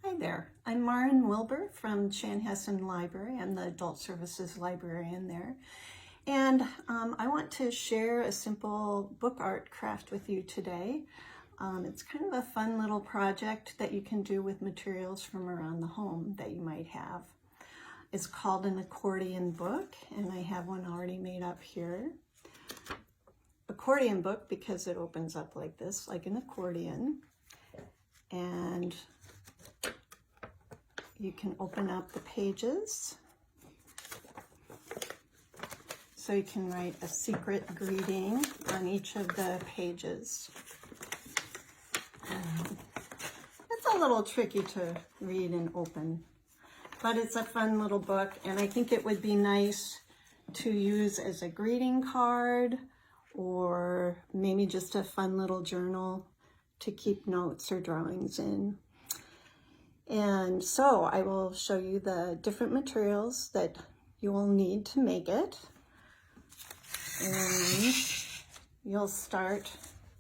Hi there, I'm Maren Wilbur from Chanhassen Library. I'm the Adult Services Librarian there. And I want to share a simple book art craft with you today. It's kind of a fun little project that you can do with materials from around the home that you might have. It's called an accordion book, and I have one already made up here. Accordion book because it opens up like this, like an accordion. And you can open up the pages. So you can write a secret greeting on each of the pages. It's a little tricky to read and open, but it's a fun little book, and I think it would be nice to use as a greeting card or maybe just a fun little journal to keep notes or drawings in. And so I will show you the different materials that you will need to make it. And you'll start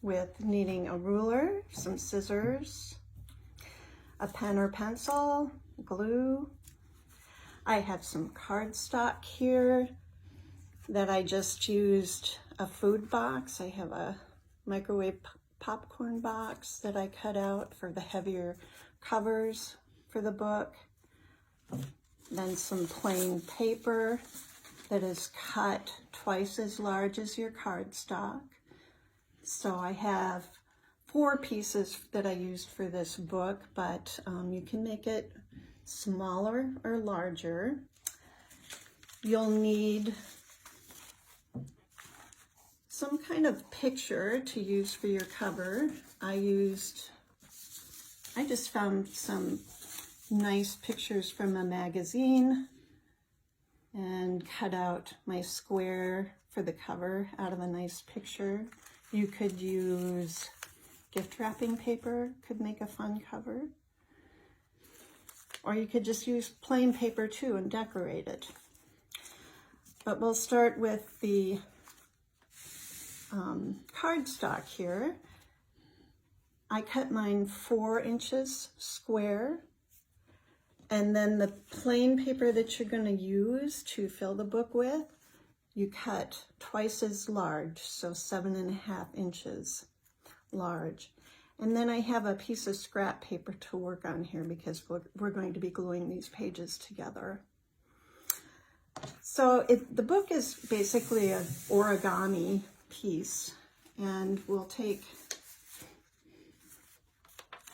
with needing a ruler, some scissors, a pen or pencil, glue. I have some cardstock here that I just used a food box. I have a microwave popcorn box that I cut out for the heavier covers for the book. Then some plain paper that is cut twice as large as your cardstock. So I have 4 pieces that I used for this book, but you can make it smaller or larger. You'll need some kind of picture to use for your cover. I just found some nice pictures from a magazine and cut out my square for the cover out of a nice picture. You could use gift wrapping paper, could make a fun cover. Or you could just use plain paper too and decorate it. But we'll start with the cardstock here. I cut mine 4 inches square, and then the plain paper that you're going to use to fill the book with, you cut twice as large, so 7.5 inches large. And then I have a piece of scrap paper to work on here because we're going to be gluing these pages together. So the book is basically an origami piece, and we'll take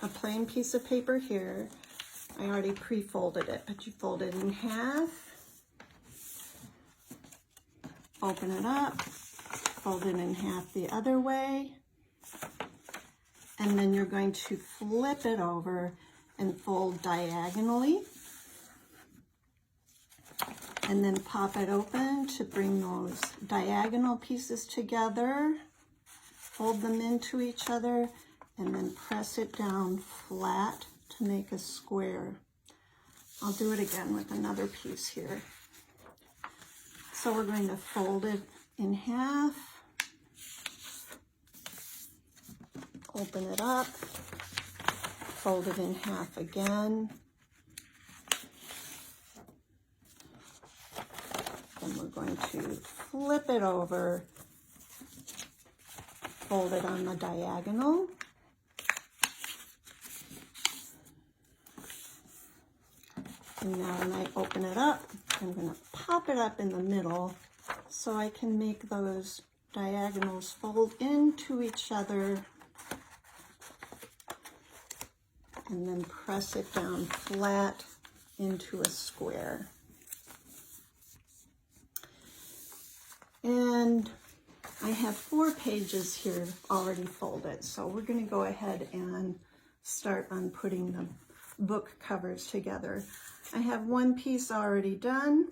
a plain piece of paper here. I already pre-folded it, but you fold it in half, open it up, fold it in half the other way, and then you're going to flip it over and fold diagonally, and then pop it open to bring those diagonal pieces together, fold them into each other, and then press it down flat to make a square. I'll do it again with another piece here. So we're going to fold it in half, open it up, fold it in half again, and we're going to flip it over, fold it on the diagonal, and now when I open it up, I'm going to pop it up in the middle so I can make those diagonals fold into each other, and then press it down flat into a square. And I have 4 pages here already folded, so we're going to go ahead and start on putting the book covers together. I have 1 piece already done,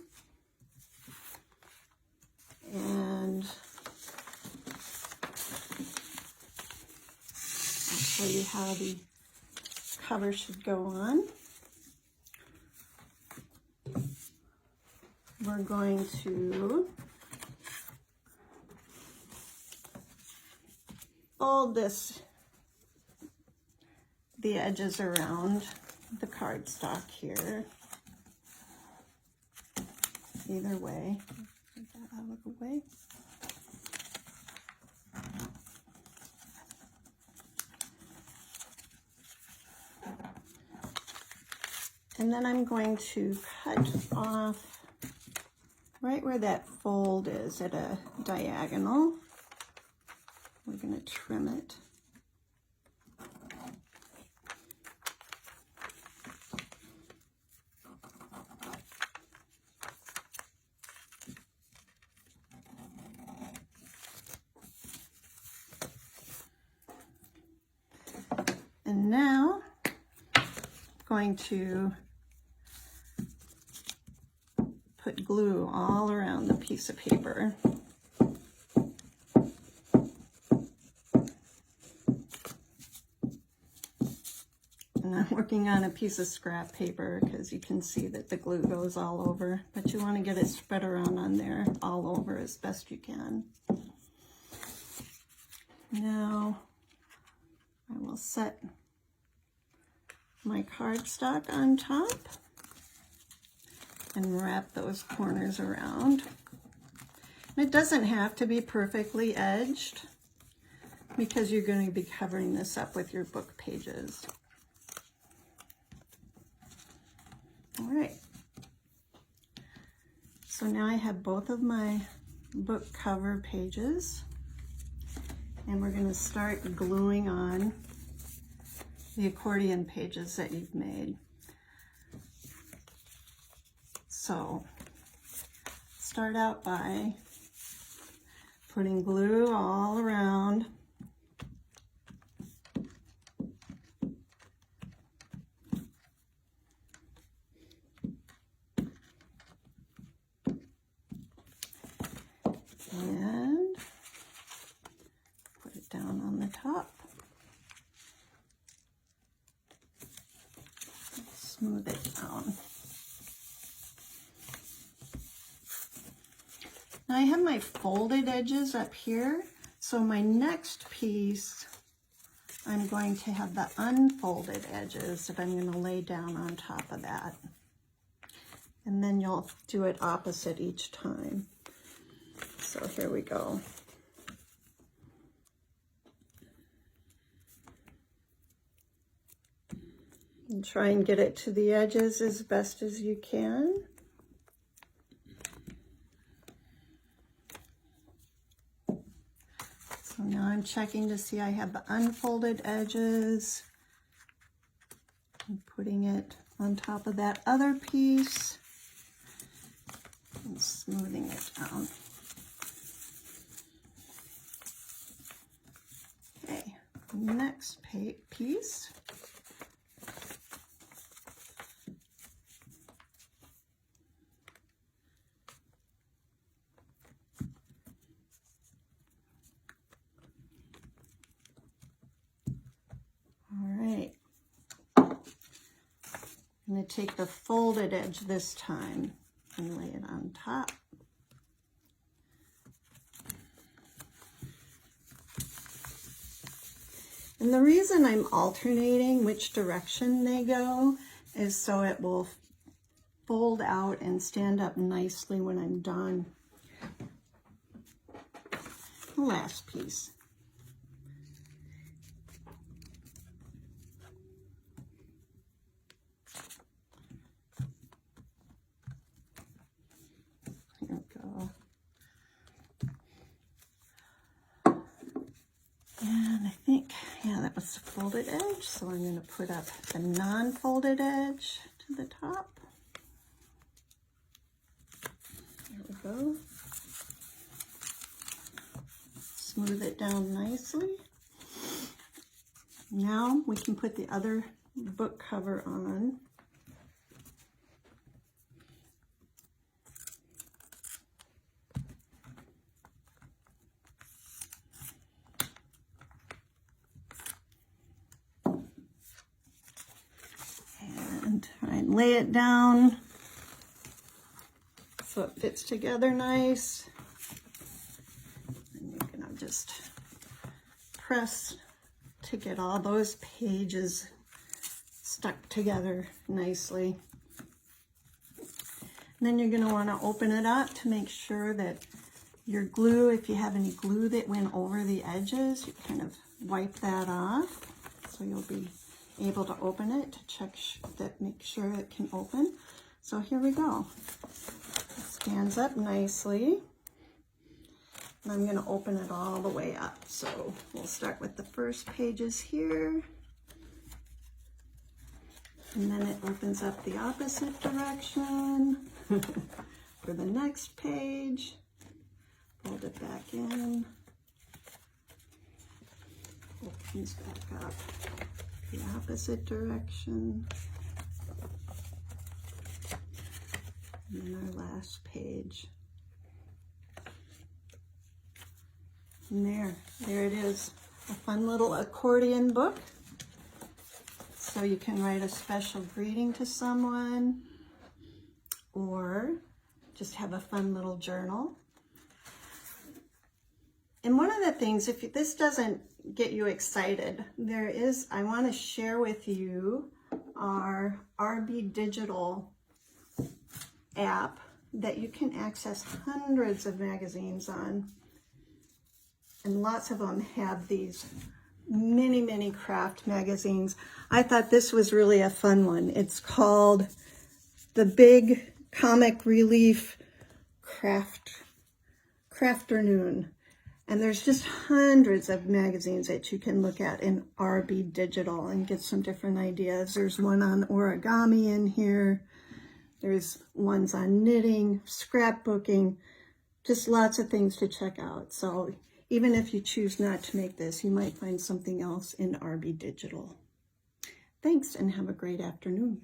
and I'll show you how the cover should go on. We're going to fold the edges around the cardstock here. Either way, get that out of the way. And then I'm going to cut off right where that fold is at a diagonal. We're going to trim it. And now I'm going to put glue all around the piece of paper. And I'm working on a piece of scrap paper because you can see that the glue goes all over, but you want to get it spread around on there all over as best you can. Now I will set my cardstock on top and wrap those corners around. It doesn't have to be perfectly edged because you're going to be covering this up with your book pages. All right. So now I have both of my book cover pages, and we're going to start gluing on the accordion pages that you've made. So start out by putting glue all around. And put it down on the top. Smooth it down. Now I have my folded edges up here, so my next piece I'm going to have the unfolded edges that I'm going to lay down on top of that. And then you'll do it opposite each time. So here we go. And try and get it to the edges as best as you can. So now I'm checking to see I have the unfolded edges. I'm putting it on top of that other piece and smoothing it down. Okay, next piece. I'm going to take the folded edge this time and lay it on top. And the reason I'm alternating which direction they go is so it will fold out and stand up nicely when I'm done. The last piece. And I think, yeah, that was the folded edge. So I'm going to put up the non-folded edge to the top. There we go. Smooth it down nicely. Now we can put the other book cover on. Try and lay it down so it fits together nice. And you can just press to get all those pages stuck together nicely. And then you're going to want to open it up to make sure that your glue, if you have any glue that went over the edges, you kind of wipe that off. So you'll be able to open it to check that, make sure it can open. So here we go. It stands up nicely. And I'm going to open it all the way up. So we'll start with the first pages here. And then it opens up the opposite direction for the next page. Fold it back in. Opens back up the opposite direction. And then our last page. And there it is. A fun little accordion book. So you can write a special greeting to someone or just have a fun little journal. And one of the things, if this doesn't get you excited, I want to share with you our RB Digital app that you can access hundreds of magazines on. And lots of them have these many craft magazines. I thought this was really a fun one. It's called the Big Comic Relief Crafternoon. And there's just hundreds of magazines that you can look at in RB Digital and get some different ideas. There's one on origami in here. There's ones on knitting, scrapbooking, just lots of things to check out. So even if you choose not to make this, you might find something else in RB Digital. Thanks and have a great afternoon.